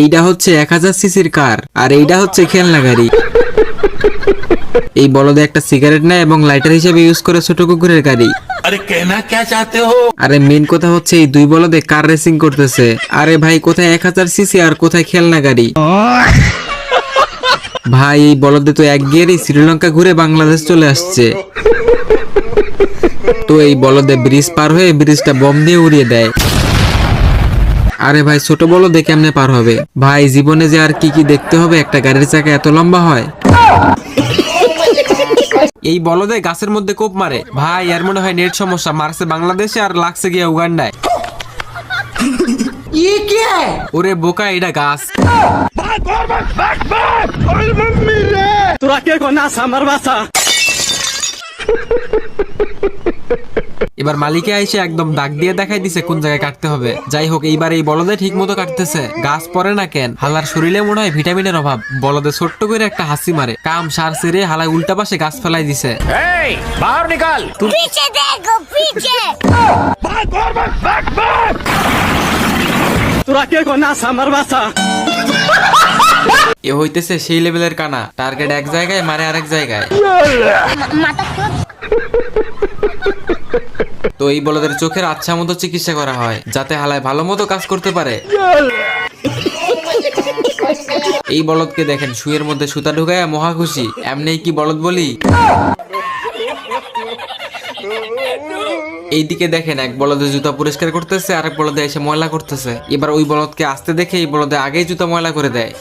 এইটা হচ্ছে 1000 সিসির কার আর এইটা হচ্ছে খেলনা গাড়ি। এই বলদে একটা সিগারেট নেয় এবং লাইটার হিসেবে ইউজ করে ছোট কুকুরের গাড়ি। अरे कहना क्या चाहते हो? আরে মেন কথা হচ্ছে এই দুই বলদে কার রেসিং করতেছে। আরে ভাই কোথায় 1000 সিসি আর কোথায় খেলনা গাড়ি? ভাই এই বলদে তো এক গিয়ারেই শ্রীলঙ্কা ঘুরে বাংলাদেশ চলে আসছে। তো এই বলদে ব্রিজ পার হয়ে ব্রিজটা বম দিয়ে উড়িয়ে দেয়। আরে ভাই ছোট বলদে কেমনে পার হবে? ভাই জীবনে যে আর কি কি দেখতে হবে একটা গাড়ির চাকা এত লম্বা হয়। এই বলদে গাছের মধ্যে কোপ মারে। ভাই এর মনে হয় নেট সমস্যা, মারছে বাংলাদেশে আর লাগছে গিয়ে উগান্ডায়। ওরে বোকা, এটা গাছ। তোরা কে কোনা সামার বাসা। এবার মালিকে আইসে একদম দাগ দিয়ে দেখাই দিছে কোন জায়গায় কাটতে হবে। যাই হোক এইবার এই বলদে ঠিক মতো কাটতেছে। গাছ পরে না কেন? হালার শরীরে মনে হয় ভিটামিনের অভাব। বলদে ছোট্ট করে একটা হাসি মারে, কাম সার সেরে হালায় উল্টা পাশে গাছ ফেলাই দিছে। बाहर निकाल। पीछे देखो पीछे। তোরা কে কোনা সামার বাসা। এ হইতেছে সেই লেভেলের কানা, টার্গেট এক জায়গায় মারে আরেক জায়গায়। তো এই বলদের চোখের আচ্ছা মতো চিকিৎসা করা হয় যাতে হালায় ভালো মতো কাজ করতে পারে। এই বলদকে দেখেন শুয়ের মধ্যে সুতা ঢুকায়া মহা খুশি। এমনি কি বলদ বলি। এইদিকে দেখেন এক বলদে জুতা পরিষ্কার করতেছে, আরেক বলদে এসে ময়লা করতেছে। এবার ওই বলদকে আসতে দেখে এই বলদে আগেই জুতা ময়লা করে দেয়।